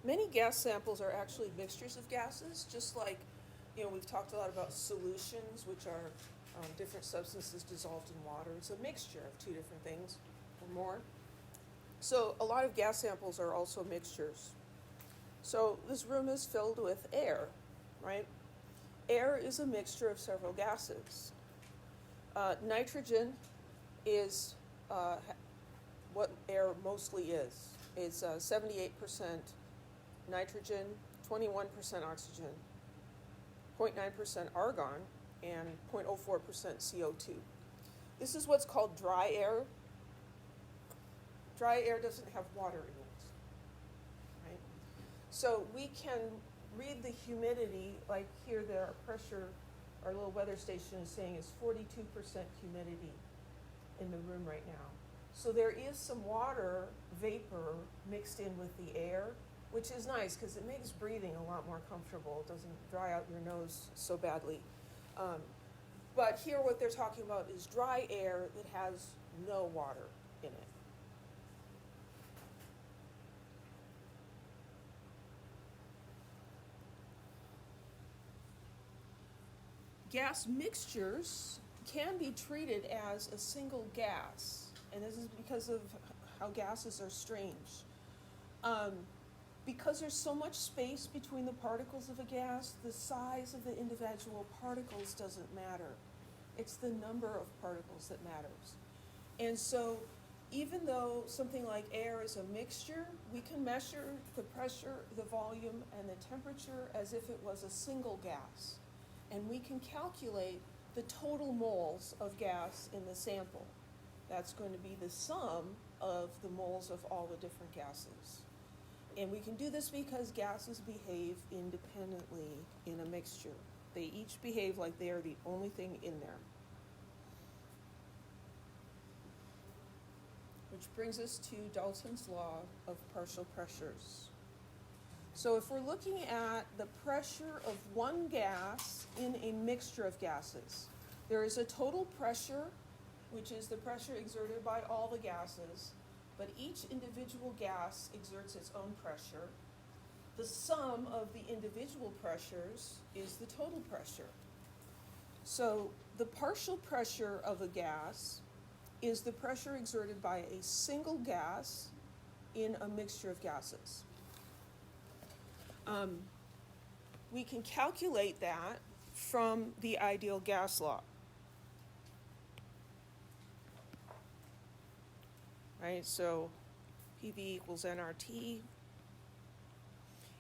Many gas samples are actually mixtures of gases, just like, we've talked a lot about solutions, which are different substances dissolved in water. It's a mixture of two different things or more. So a lot of gas samples are also mixtures. So this room is filled with air, right? Air is a mixture of several gases. Nitrogen is what air mostly is. It's 78% nitrogen, 21% oxygen, 0.9% argon, and 0.04% CO2. This is what's called dry air. Dry air doesn't have water in it, right? So we can read the humidity, like here our pressure, our little weather station is saying is 42% humidity in the room right now. So there is some water vapor mixed in with the air, which is nice because it makes breathing a lot more comfortable. It doesn't dry out your nose so badly. But here what they're talking about is dry air that has no water in it. Gas mixtures can be treated as a single gas, and this is because of how gases are strange. Because there's so much space between the particles of a gas, the size of the individual particles doesn't matter. It's the number of particles that matters. And so even though something like air is a mixture, we can measure the pressure, the volume, and the temperature as if it was a single gas. And we can calculate the total moles of gas in the sample. That's going to be the sum of the moles of all the different gases. And we can do this because gases behave independently in a mixture. They each behave like they are the only thing in there. Which brings us to Dalton's law of partial pressures. So if we're looking at the pressure of one gas in a mixture of gases, there is a total pressure, which is the pressure exerted by all the gases, but each individual gas exerts its own pressure. The sum of the individual pressures is the total pressure. So the partial pressure of a gas is the pressure exerted by a single gas in a mixture of gases. We can calculate that from the ideal gas law. Right, so PV equals nRT.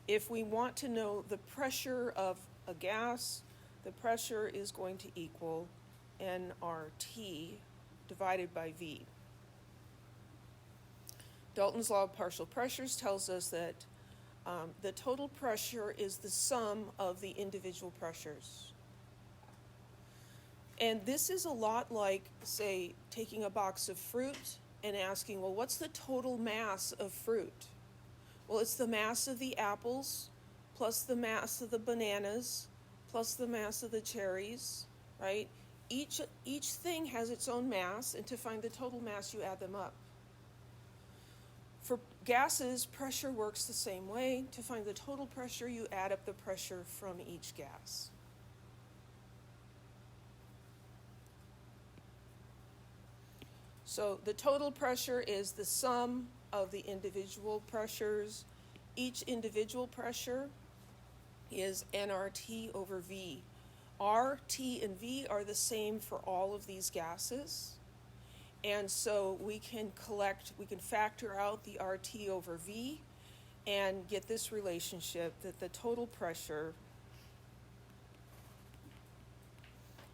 If we want to know the pressure of a gas, the pressure is going to equal nRT divided by V. Dalton's law of partial pressures tells us that the total pressure is the sum of the individual pressures. And this is a lot like, say, taking a box of fruit and asking, well, what's the total mass of fruit? Well, it's the mass of the apples plus the mass of the bananas plus the mass of the cherries, right? Each thing has its own mass, and to find the total mass, you add them up. For gases, pressure works the same way. To find the total pressure, you add up the pressure from each gas. So the total pressure is the sum of the individual pressures. Each individual pressure is nRT over V. R, T, and V are the same for all of these gases. And so we can factor out the RT over V and get this relationship that the total pressure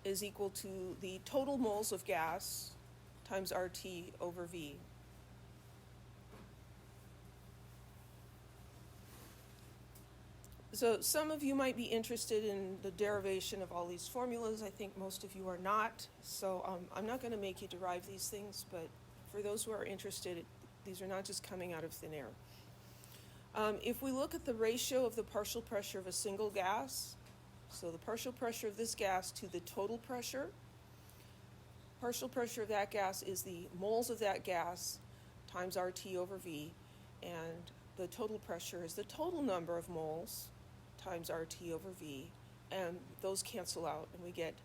is equal to the total moles of gas times RT over V. So some of you might be interested in the derivation of all these formulas. I think most of you are not. So I'm not going to make you derive these things, but for those who are interested, these are not just coming out of thin air. If we look at the ratio of the partial pressure of a single gas, so the partial pressure of this gas to the total pressure, partial pressure of that gas is the moles of that gas times RT over V, and the total pressure is the total number of moles times RT over V, and those cancel out, and we get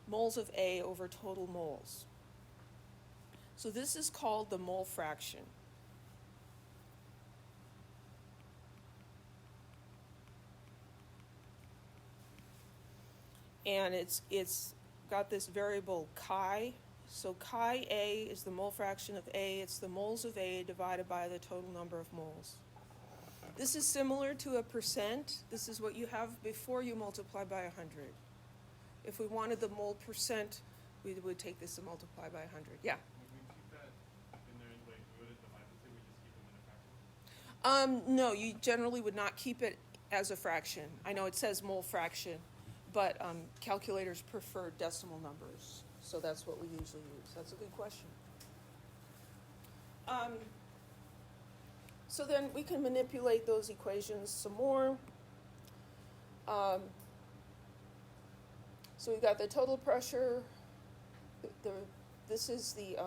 moles of A over total moles. So this is called the mole fraction. And it's got this variable chi. So chi A is the mole fraction of A. It's the moles of A divided by the total number of moles. This is similar to a percent. This is what you have before you multiply by 100. If we wanted the mole percent, we would take this and multiply by 100. Yeah? Would we keep that in there, like, we wouldn't divide the two, we just keep them in a fraction? No, you generally would not keep it as a fraction. I know it says mole fraction, but calculators prefer decimal numbers, so that's what we usually use. That's a good question. So then we can manipulate those equations some more. So we've got the total pressure. This is the,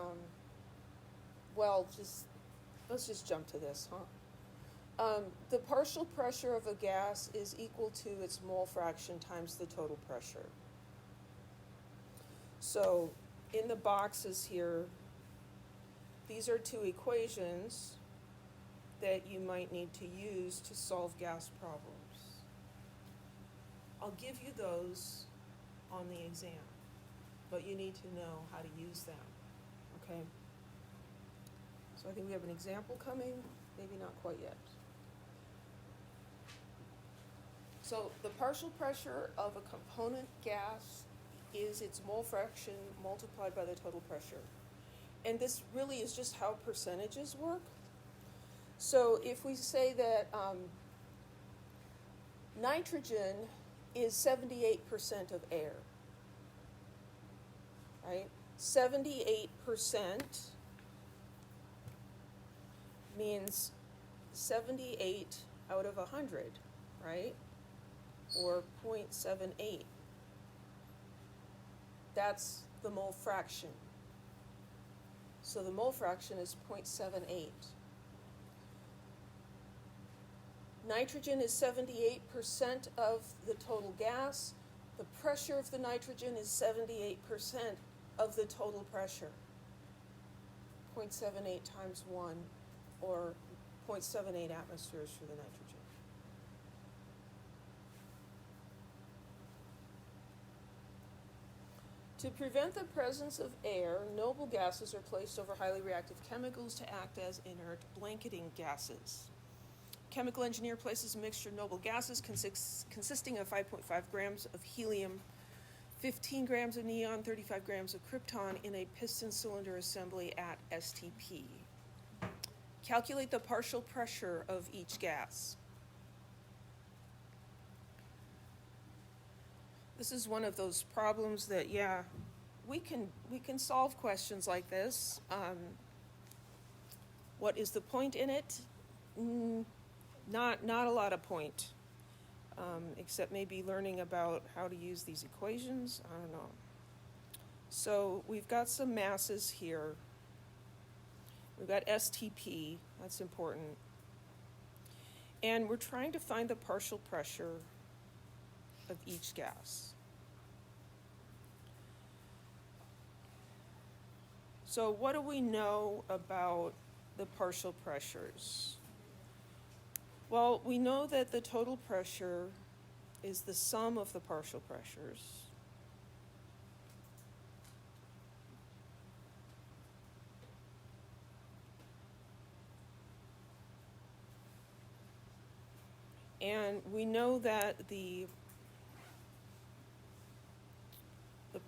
let's just jump to this, huh? The partial pressure of a gas is equal to its mole fraction times the total pressure. So in the boxes here, these are two equations that you might need to use to solve gas problems. I'll give you those on the exam, but you need to know how to use them, okay? So I think we have an example coming, maybe not quite yet. So the partial pressure of a component gas is its mole fraction multiplied by the total pressure. And this really is just how percentages work. So if we say that nitrogen is 78% of air, right? 78% means 78 out of 100, right? Or 0.78. That's the mole fraction. So the mole fraction is 0.78. Nitrogen is 78% of the total gas. The pressure of the nitrogen is 78% of the total pressure. 0.78 times 1, or 0.78 atmospheres for the nitrogen. To prevent the presence of air, noble gases are placed over highly reactive chemicals to act as inert blanketing gases. Chemical engineer places a mixture of noble gases consisting of 5.5 grams of helium, 15 grams of neon, 35 grams of krypton in a piston cylinder assembly at STP. Calculate the partial pressure of each gas. This is one of those problems that, yeah, we can solve questions like this. What is the point in it? Not a lot of point, except maybe learning about how to use these equations. I don't know. So we've got some masses here. We've got STP, that's important. And we're trying to find the partial pressure of each gas. So what do we know about the partial pressures? Well, we know that the total pressure is the sum of the partial pressures. And we know that the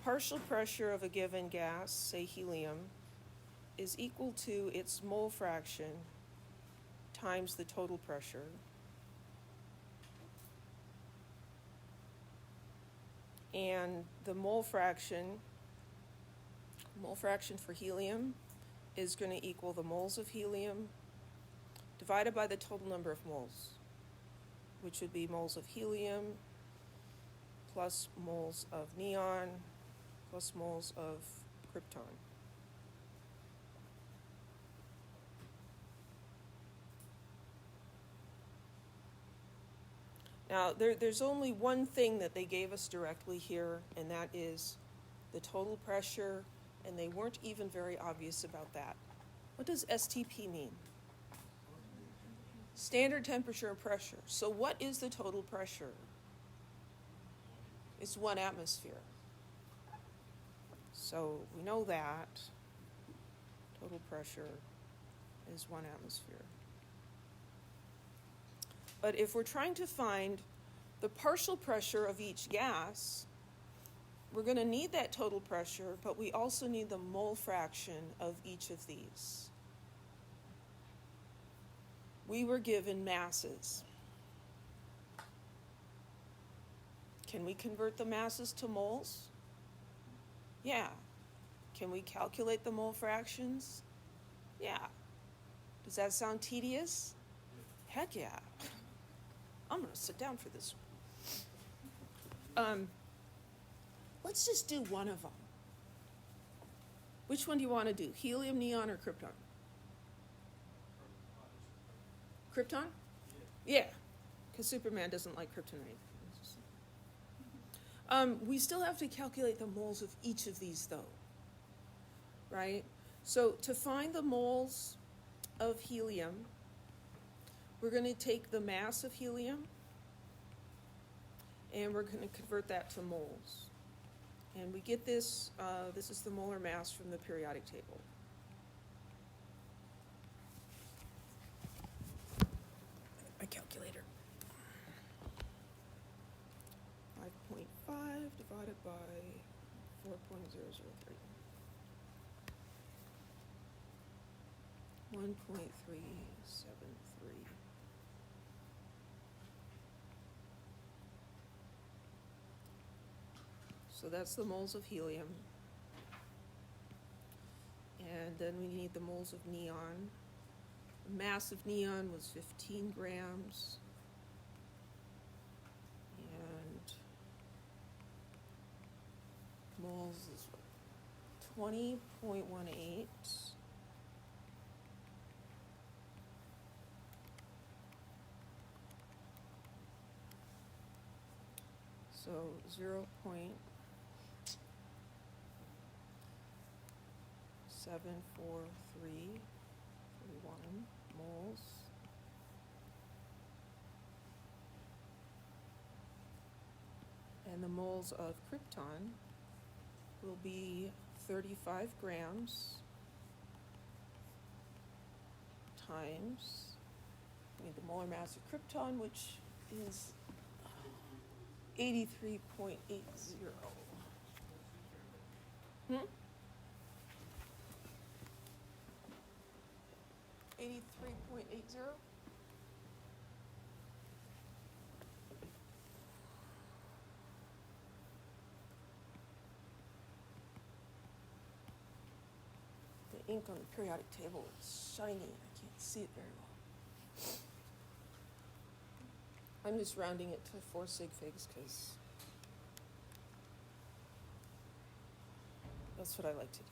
partial pressure of a given gas, say helium, is equal to its mole fraction times the total pressure. And the mole fraction for helium is going to equal the moles of helium divided by the total number of moles, which would be moles of helium plus moles of neon plus moles of krypton. Now, there's only one thing that they gave us directly here, and that is the total pressure, and they weren't even very obvious about that. What does STP mean? Standard temperature and pressure. So what is the total pressure? It's 1 atmosphere. So we know that total pressure is 1 atmosphere. But if we're trying to find the partial pressure of each gas, we're going to need that total pressure, but we also need the mole fraction of each of these. We were given masses. Can we convert the masses to moles? Yeah. Can we calculate the mole fractions? Yeah. Does that sound tedious? Heck yeah. I'm going to sit down for this one. Let's just do one of them. Which one do you want to do? Helium, neon, or krypton? Krypton? Yeah, because Superman doesn't like kryptonite. We still have to calculate the moles of each of these, though, right? So to find the moles of helium, we're going to take the mass of helium, and we're going to convert that to moles. And we get this, this is the molar mass from the periodic table. My calculator. 5.5 divided by 4.003. 1.373. So that's the moles of helium. And then we need the moles of neon. The mass of neon was 15 grams. And moles is 20.18. So 0.74331 moles. And the moles of krypton will be 35 grams times, we need the molar mass of krypton, which is 83.80. Hmm? 83.80? The ink on the periodic table is shiny. I can't see it very well. I'm just rounding it to 4 sig figs because that's what I like to do.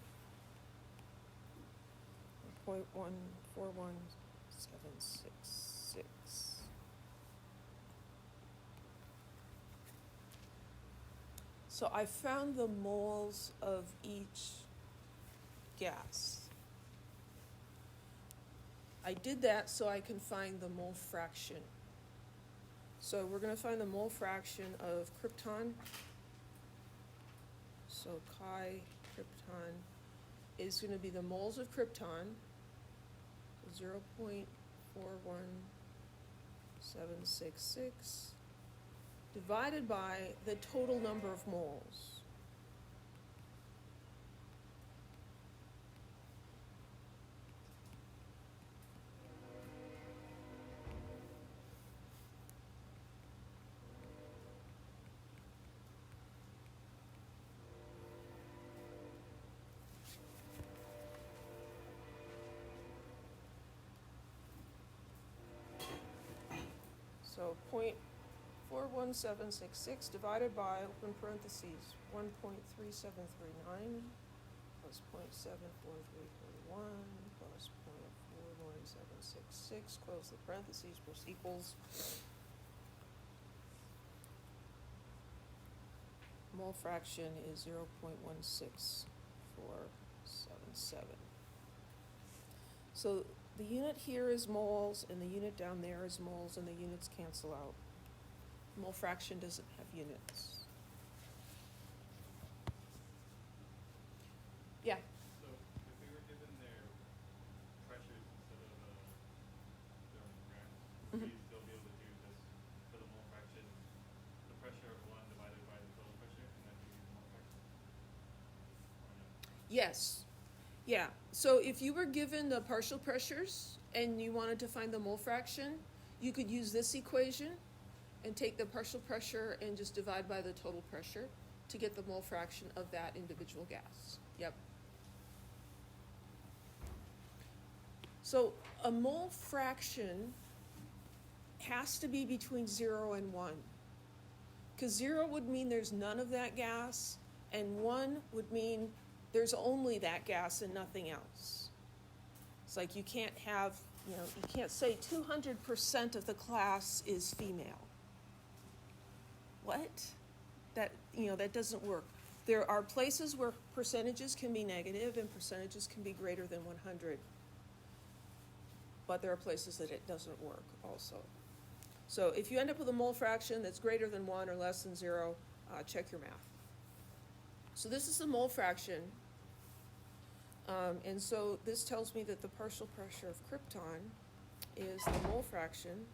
0.141766. So I found the moles of each gas. I did that so I can find the mole fraction. So we're going to find the mole fraction of krypton. So chi krypton is going to be the moles of krypton, 0.41766, divided by the total number of moles. So 0.41766 divided by, open parentheses, 1.3739 plus 0.74341 plus 0.41766, close the parentheses, which equals mole fraction is 0.16477. So the unit here is moles, and the unit down there is moles, and the units cancel out. Mole fraction doesn't have units. Yeah. So if we were given their pressures instead of their grams, would we still be able to do this for the mole fraction, the pressure of 1 divided by the total pressure, and then we use the mole fraction? Or no? Yes. Yeah. So if you were given the partial pressures and you wanted to find the mole fraction, you could use this equation and take the partial pressure and just divide by the total pressure to get the mole fraction of that individual gas. Yep. So a mole fraction has to be between 0 and 1. Because 0 would mean there's none of that gas, and 1 would mean there's only that gas and nothing else. It's like you can't have, you can't say 200% of the class is female. What? That doesn't work. There are places where percentages can be negative and percentages can be greater than 100. But there are places that it doesn't work also. So if you end up with a mole fraction that's greater than 1 or less than 0, check your math. So this is the mole fraction. And so this tells me that the partial pressure of krypton is the mole fraction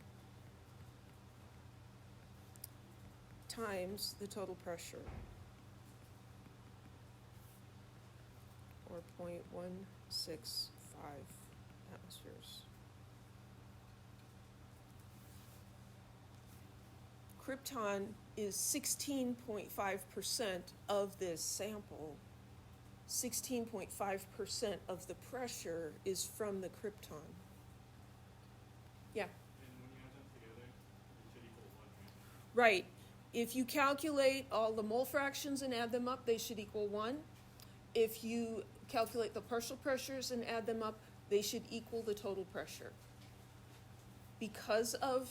times the total pressure, or 0.165 atmospheres. Krypton is 16.5% of this sample. 16.5% of the pressure is from the krypton. Yeah? And when you add them together, it should equal 1, right? Right. If you calculate all the mole fractions and add them up, they should equal 1. If you calculate the partial pressures and add them up, they should equal the total pressure. Because of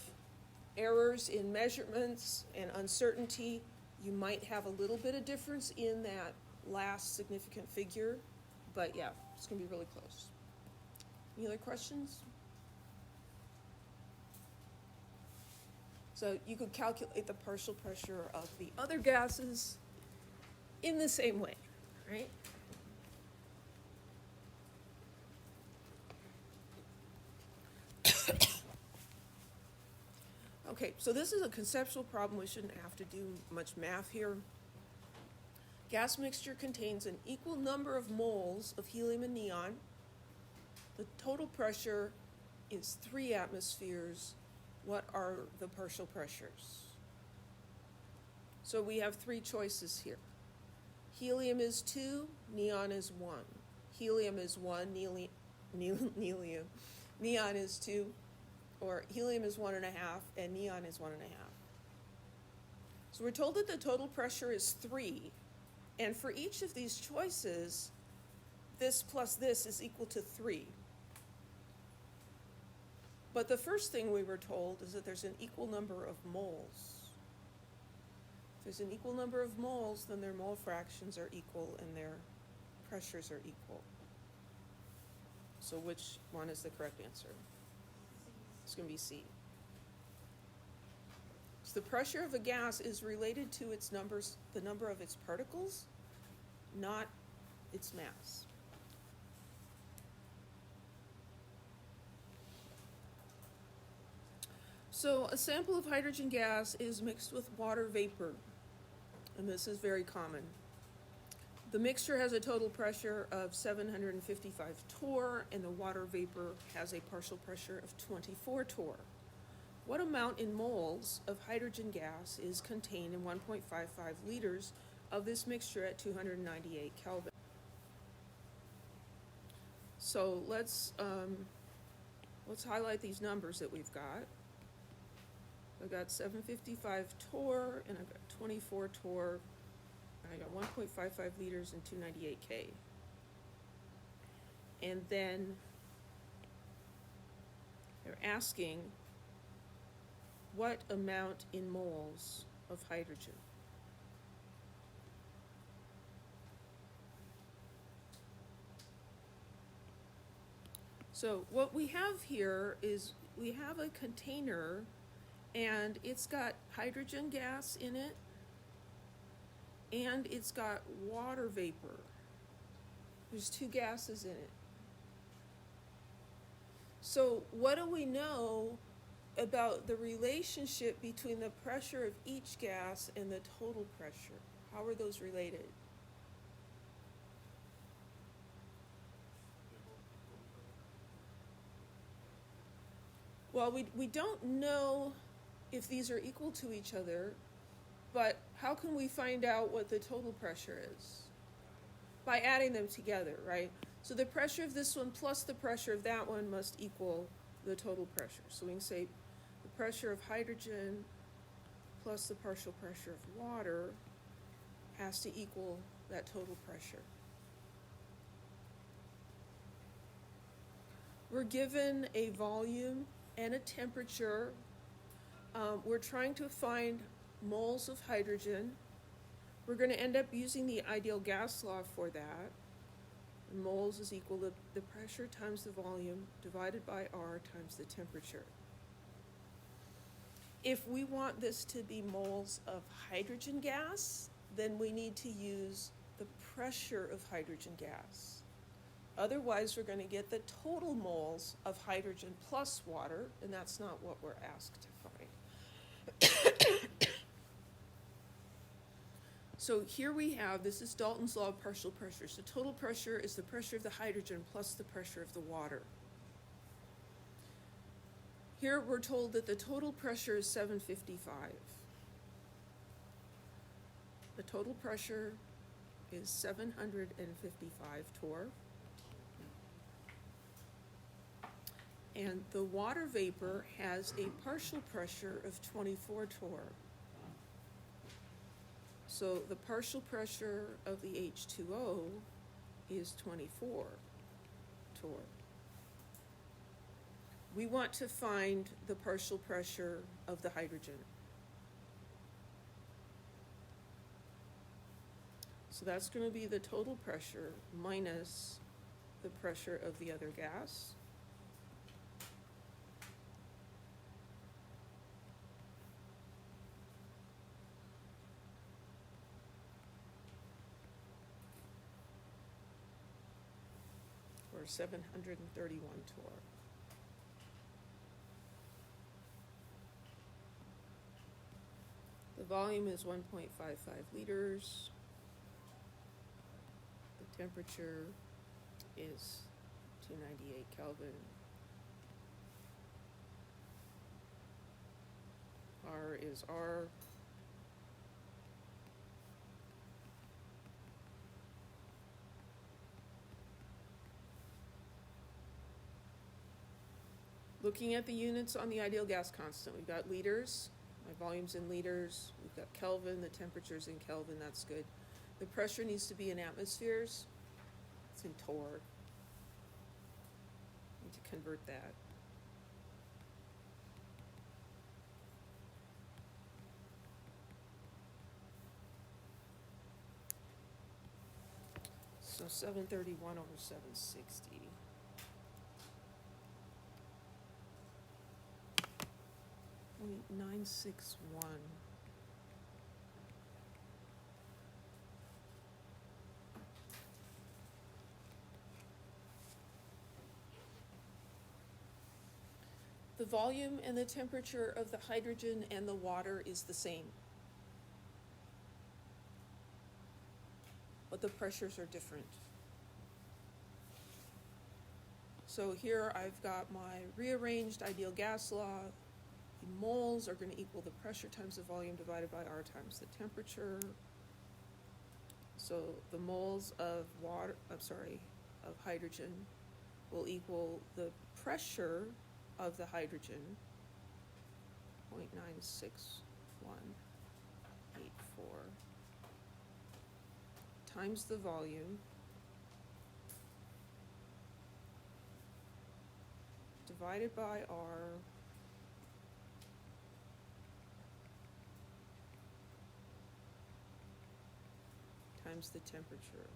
errors in measurements and uncertainty, you might have a little bit of difference in that last significant figure, but yeah, it's going to be really close. Any other questions? So you could calculate the partial pressure of the other gases in the same way, right? Okay, so this is a conceptual problem. We shouldn't have to do much math here. Gas mixture contains an equal number of moles of helium and neon. The total pressure is 3 atmospheres. What are the partial pressures? So we have 3 choices here. Helium is 2, neon is 1. Helium is 1, neon is 2, or helium is 1.5, and neon is 1.5. So we're told that the total pressure is 3, and for each of these choices, this plus this is equal to 3. But the first thing we were told is that there's an equal number of moles. If there's an equal number of moles, then their mole fractions are equal and their pressures are equal. So which one is the correct answer? It's going to be C. So the pressure of a gas is related to its numbers, the number of its particles, not its mass. So a sample of hydrogen gas is mixed with water vapor, and this is very common. The mixture has a total pressure of 755 torr, and the water vapor has a partial pressure of 24 torr. What amount in moles of hydrogen gas is contained in 1.55 liters of this mixture at 298 Kelvin? So let's highlight these numbers that we've got. I've got 755 torr, and I've got 24 torr, and I got 1.55 liters and 298 K. And then they're asking what amount in moles of hydrogen. So what we have here is we have a container and it's got hydrogen gas in it and it's got water vapor. There's two gases in it. So what do we know about the relationship between the pressure of each gas and the total pressure? How are those related? Well, we don't know if these are equal to each other, but how can we find out what the total pressure is? By adding them together, right? So the pressure of this one plus the pressure of that one must equal the total pressure. So we can say the pressure of hydrogen plus the partial pressure of water has to equal that total pressure. We're given a volume and a temperature. We're trying to find moles of hydrogen. We're going to end up using the ideal gas law for that. Moles is equal to the pressure times the volume divided by R times the temperature. If we want this to be moles of hydrogen gas, then we need to use the pressure of hydrogen gas. Otherwise, we're going to get the total moles of hydrogen plus water, and that's not what we're asked to find. So here we have, this is Dalton's law of partial pressure. So total pressure is the pressure of the hydrogen plus the pressure of the water. Here we're told that the total pressure is 755. The total pressure is 755 torr. And the water vapor has a partial pressure of 24 torr. So the partial pressure of the H2O is 24 torr. We want to find the partial pressure of the hydrogen. So that's going to be the total pressure minus the pressure of the other gas. Or 731 torr. The volume is 1.55 liters. The temperature is 298 Kelvin. R is R. Looking at the units on the ideal gas constant, we've got liters. My volume's in liters. We've got Kelvin. The temperature's in Kelvin. That's good. The pressure needs to be in atmospheres. It's in torr. Need to convert that. So 731 over 760. 0.961. The volume and the temperature of the hydrogen and the water is the same, but the pressures are different. So here I've got my rearranged ideal gas law. The moles are going to equal the pressure times the volume divided by R times the temperature. So the moles of of hydrogen will equal the pressure of the hydrogen, 0.96184, times the volume, divided by R, times the temperature.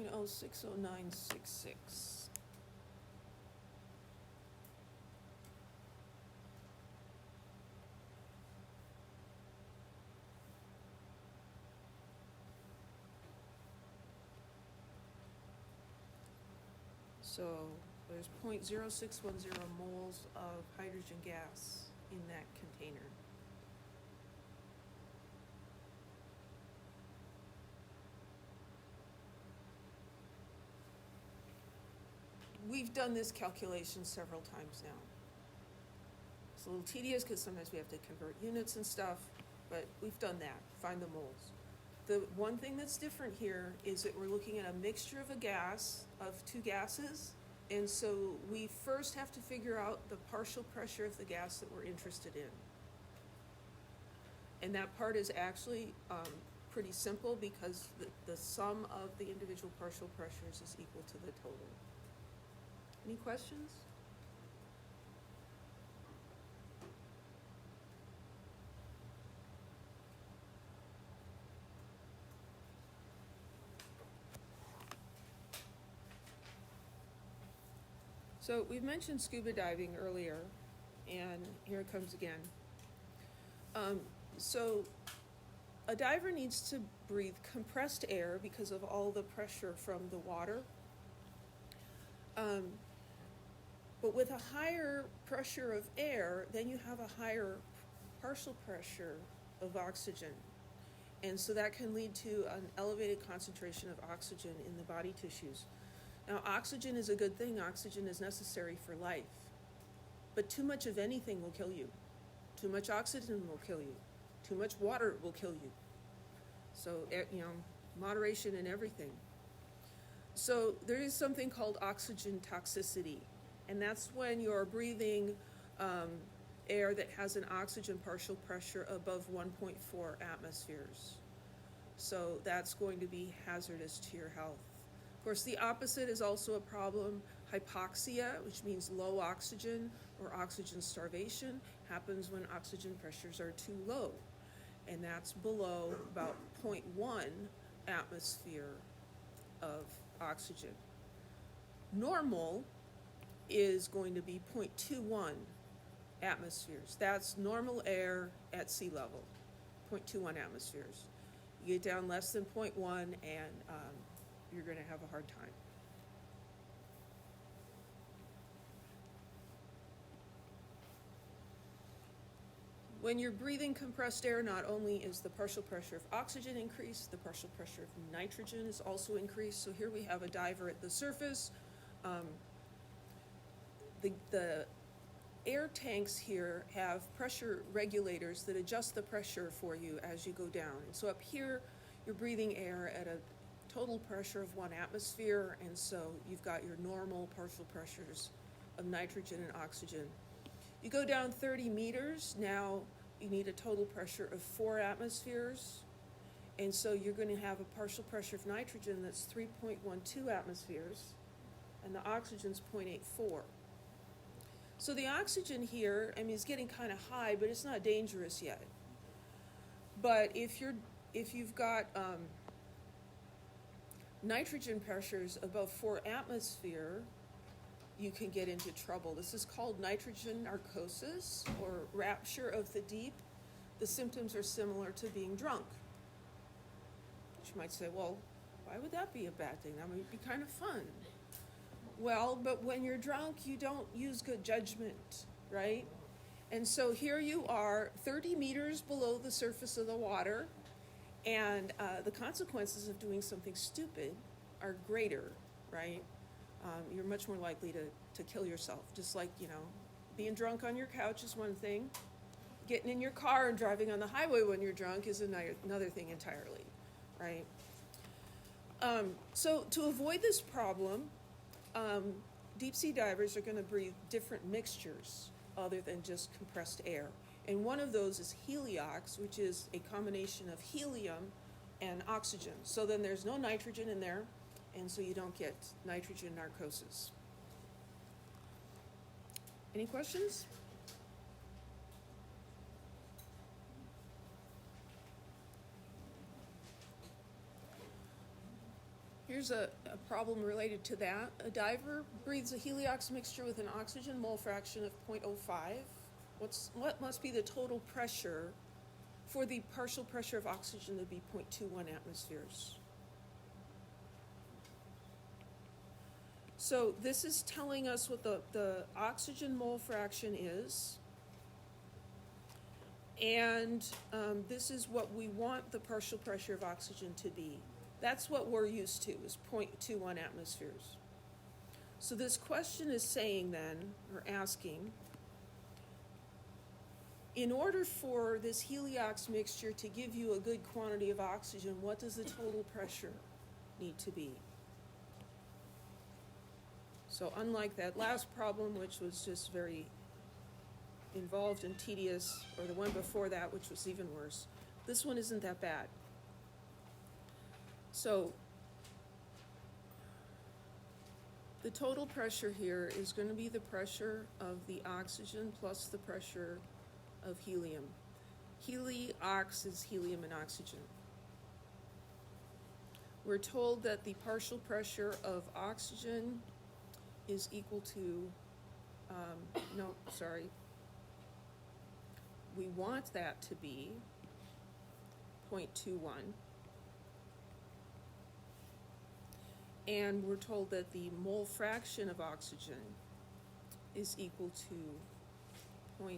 0.060966. So there's 0.0610 moles of hydrogen gas in that container. We've done this calculation several times now. It's a little tedious because sometimes we have to convert units and stuff, but we've done that, find the moles. The one thing that's different here is that we're looking at a mixture of a gas, of two gases, and so we first have to figure out the partial pressure of the gas that we're interested in. And that part is actually pretty simple because the sum of the individual partial pressures is equal to the total. Any questions? So we've mentioned scuba diving earlier, and here it comes again. So a diver needs to breathe compressed air because of all the pressure from the water. But with a higher pressure of air, then you have a higher partial pressure of oxygen. And so that can lead to an elevated concentration of oxygen in the body tissues. Now, oxygen is a good thing. Oxygen is necessary for life. But too much of anything will kill you. Too much oxygen will kill you. Too much water will kill you. So, moderation in everything. So there is something called oxygen toxicity. And that's when you're breathing air that has an oxygen partial pressure above 1.4 atmospheres. So that's going to be hazardous to your health. Of course, the opposite is also a problem. Hypoxia, which means low oxygen or oxygen starvation, happens when oxygen pressures are too low. And that's below about 0.1 atmosphere of oxygen. Normal is going to be 0.21 atmospheres. That's normal air at sea level, 0.21 atmospheres. You get down less than 0.1 and you're going to have a hard time. When you're breathing compressed air, not only is the partial pressure of oxygen increased, the partial pressure of nitrogen is also increased. So here we have a diver at the surface. The air tanks here have pressure regulators that adjust the pressure for you as you go down. And so up here, you're breathing air at a total pressure of 1 atmosphere, and so you've got your normal partial pressures of nitrogen and oxygen. You go down 30 meters, now you need a total pressure of 4 atmospheres, and so you're going to have a partial pressure of nitrogen that's 3.12 atmospheres, and the oxygen's 0.84. So the oxygen here, it's getting kind of high, but it's not dangerous yet. But if you've got nitrogen pressures above 4 atmosphere, you can get into trouble. This is called nitrogen narcosis or rapture of the deep. The symptoms are similar to being drunk. You might say, well, why would that be a bad thing? It'd be kind of fun. Well, but when you're drunk, you don't use good judgment, right? And so here you are 30 meters below the surface of the water, and the consequences of doing something stupid are greater, right? You're much more likely to kill yourself. Just like, being drunk on your couch is one thing. Getting in your car and driving on the highway when you're drunk is another thing entirely, right? So to avoid this problem, deep sea divers are going to breathe different mixtures other than just compressed air. And one of those is heliox, which is a combination of helium and oxygen. So then there's no nitrogen in there, and so you don't get nitrogen narcosis. Any questions? here's a problem related to that. A diver breathes a heliox mixture with an oxygen mole fraction of 0.05. What must be the total pressure for the partial pressure of oxygen to be 0.21 atmospheres? So this is telling us what the oxygen mole fraction is. And this is what we want the partial pressure of oxygen to be. That's what we're used to, is 0.21 atmospheres. So this question is saying then, or asking, in order for this heliox mixture to give you a good quantity of oxygen, what does the total pressure need to be? So unlike that last problem, which was just very involved and tedious, or the one before that, which was even worse, this one isn't that bad. So the total pressure here is going to be the pressure of the oxygen plus the pressure of helium. Heliox is helium and oxygen. We're told that the partial pressure of oxygen is equal to, we want that to be 0.21. And we're told that the mole fraction of oxygen is equal to 0.050.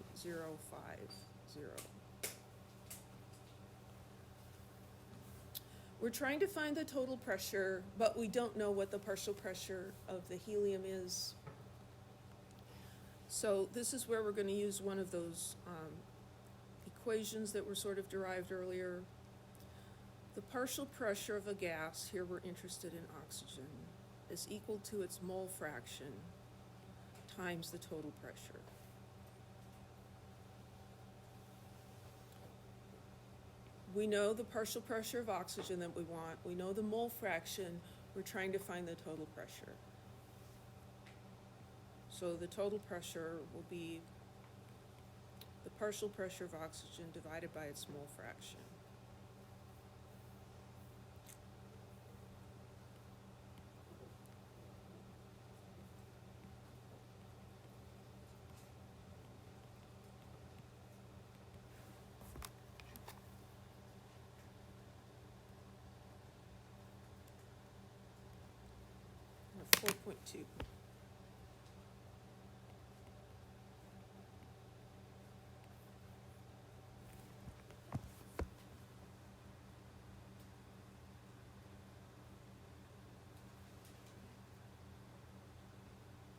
We're trying to find the total pressure, but we don't know what the partial pressure of the helium is. So this is where we're going to use one of those equations that were sort of derived earlier. The partial pressure of a gas, here we're interested in oxygen, is equal to its mole fraction times the total pressure. We know the partial pressure of oxygen that we want. We know the mole fraction. We're trying to find the total pressure. So the total pressure will be the partial pressure of oxygen divided by its mole fraction. Or 4.2.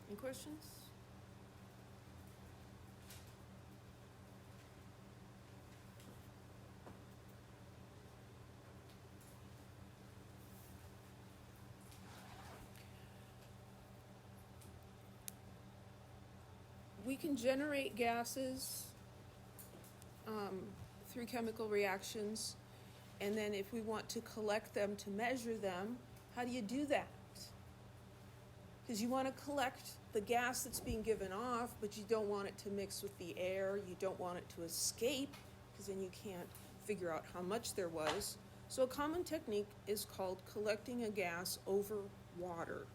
Any questions? We can generate gases through chemical reactions, and then if we want to collect them to measure them, how do you do that? Because you want to collect the gas that's being given off, but you don't want it to mix with the air, you don't want it to escape, because then you can't figure out how much there was. So a common technique is called collecting a gas over water.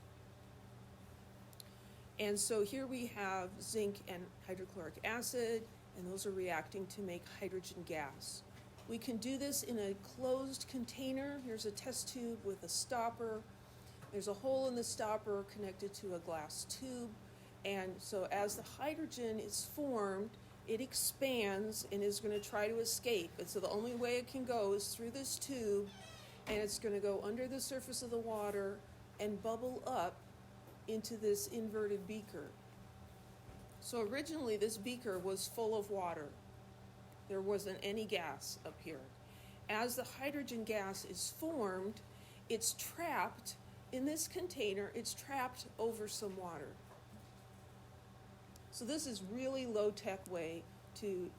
And so here we have zinc and hydrochloric acid, and those are reacting to make hydrogen gas. We can do this in a closed container. Here's a test tube with a stopper. There's a hole in the stopper connected to a glass tube. And so as the hydrogen is formed, it expands and is going to try to escape. And so the only way it can go is through this tube, and it's going to go under the surface of the water and bubble up into this inverted beaker. So originally this beaker was full of water. There wasn't any gas up here. As the hydrogen gas is formed, it's trapped in this container, it's trapped over some water. So this is really low-tech way to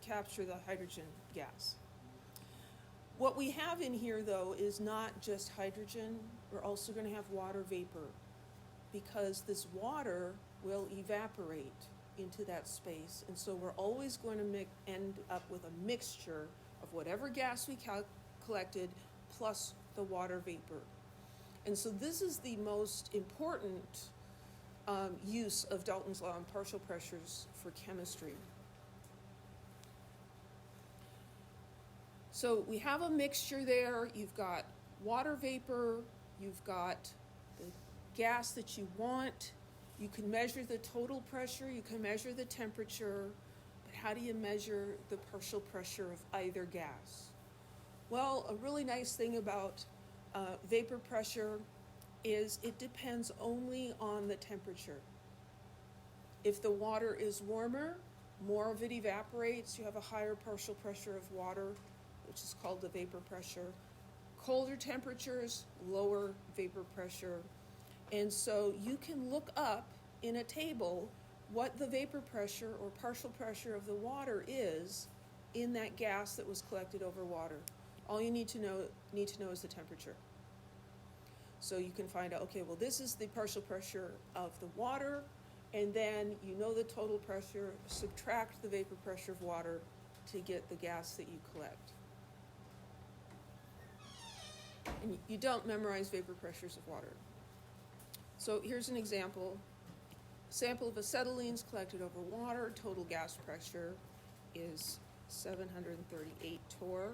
capture the hydrogen gas. What we have in here though is not just hydrogen, we're also going to have water vapor, because this water will evaporate into that space. And so we're always going to end up with a mixture of whatever gas we collected plus the water vapor. And so this is the most important use of Dalton's law on partial pressures for chemistry. So we have a mixture there. You've got water vapor, you've got the gas that you want. You can measure the total pressure, you can measure the temperature, but how do you measure the partial pressure of either gas? Well, a really nice thing about vapor pressure is it depends only on the temperature. If the water is warmer, more of it evaporates. You have a higher partial pressure of water, which is called the vapor pressure. Colder temperatures, lower vapor pressure. And so you can look up in a table what the vapor pressure or partial pressure of the water is in that gas that was collected over water. All you need to know is the temperature. So you can find out, okay, well, this is the partial pressure of the water, and then you know the total pressure, subtract the vapor pressure of water to get the gas that you collect. And you don't memorize vapor pressures of water. So here's an example. Sample of acetylenes collected over water, total gas pressure is 738 torr.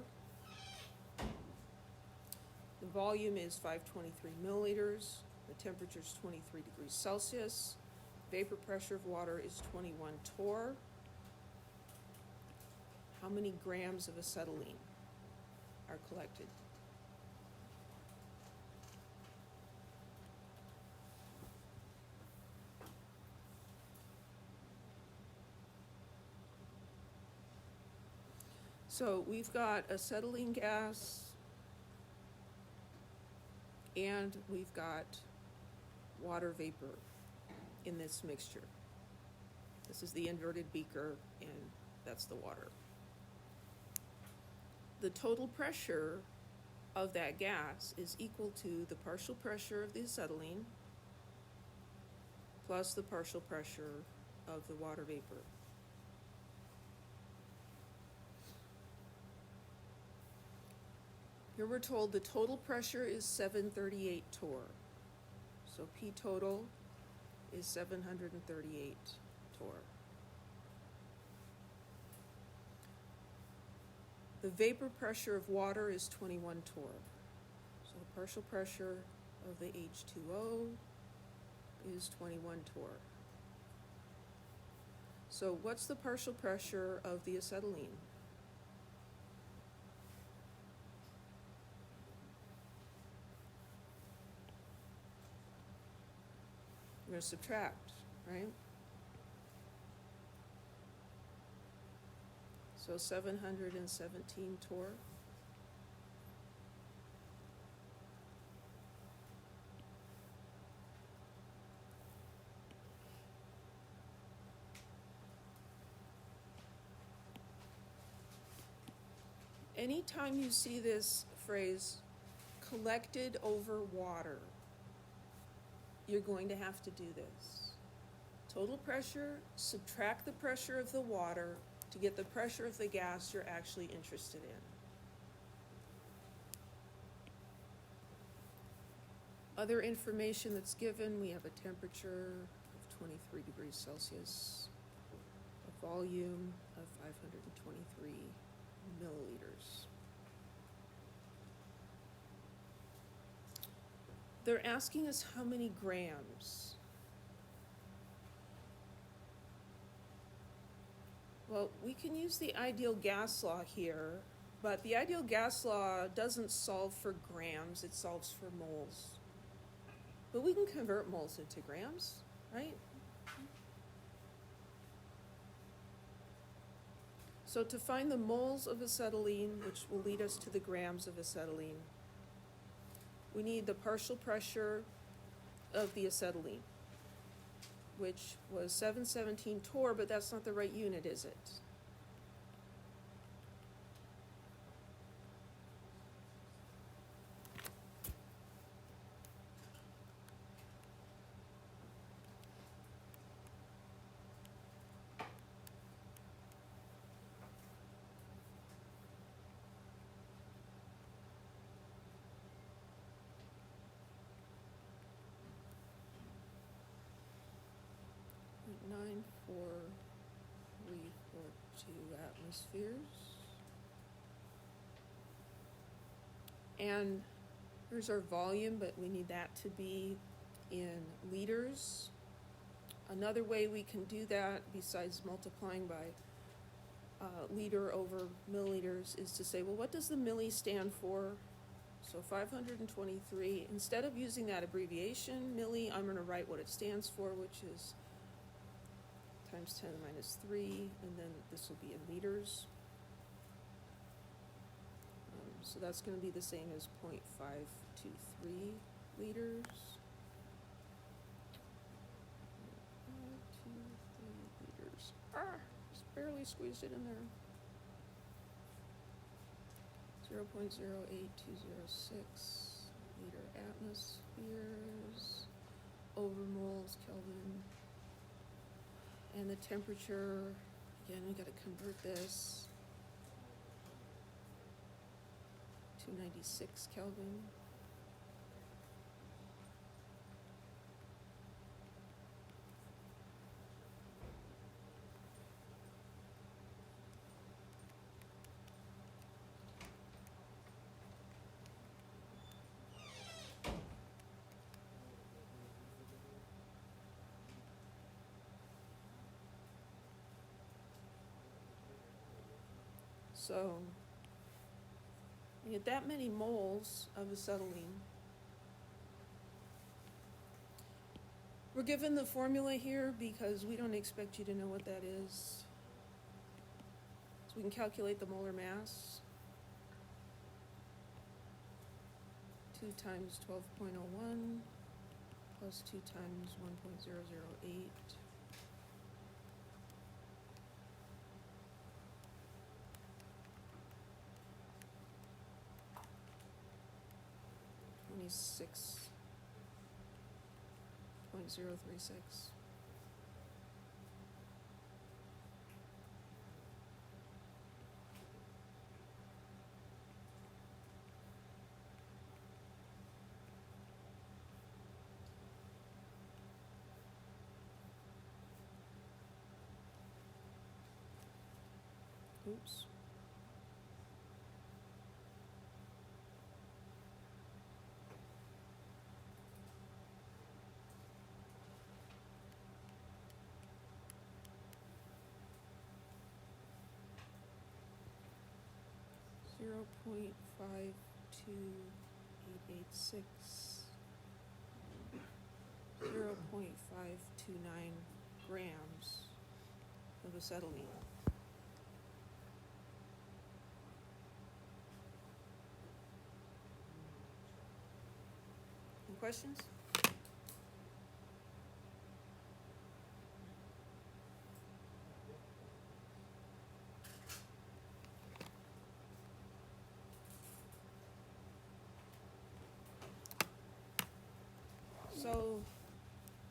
The volume is 523 milliliters. The temperature is 23 degrees Celsius. Vapor pressure of water is 21 torr. How many grams of acetylene are collected? So we've got acetylene gas, and we've got water vapor in this mixture. This is the inverted beaker, and that's the water. The total pressure of that gas is equal to the partial pressure of the acetylene plus the partial pressure of the water vapor. Here we're told the total pressure is 738 torr. So P total is 738 torr. The vapor pressure of water is 21 torr. So the partial pressure of the H2O is 21 torr. So what's the partial pressure of the acetylene? We're going to subtract, right? So 717 torr. Anytime you see this phrase, collected over water, you're going to have to do this. Total pressure, subtract the pressure of the water to get the pressure of the gas you're actually interested in. Other information that's given, we have a temperature of 23 degrees Celsius, a volume of 523 milliliters. They're asking us how many grams. Well, we can use the ideal gas law here, but the ideal gas law doesn't solve for grams, it solves for moles. But we can convert moles into grams, right? So to find the moles of acetylene, which will lead us to the grams of acetylene, we need the partial pressure of the acetylene, which was 717 torr, but that's not the right unit, is it? atmospheres. And here's our volume, but we need that to be in liters. Another way we can do that, besides multiplying by liter over milliliters, is to say, well, what does the milli stand for? So 523, instead of using that abbreviation, milli, I'm going to write what it stands for, which is times 10 to the minus 3, and then this will be in liters. So that's going to be the same as 0.523 liters. 523 liters. Just barely squeezed it in there. 0.08206 liter atmospheres over moles Kelvin. And the temperature, again, we got to convert this. 296 Kelvin. So, you get that many moles of acetylene. We're given the formula here because we don't expect you to know what that is. So we can calculate the molar mass. 2 times 12.01 plus 2 times 1.008. 26.036. Oops. Zero 0.52886, 0.529 grams of acetylene. Any questions? So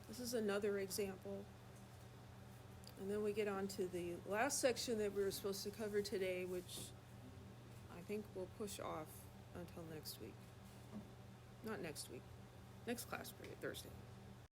this is another example. And then we get on to the last section that we were supposed to cover today, which I think we'll push off until next week. Not next week, next class period, Thursday.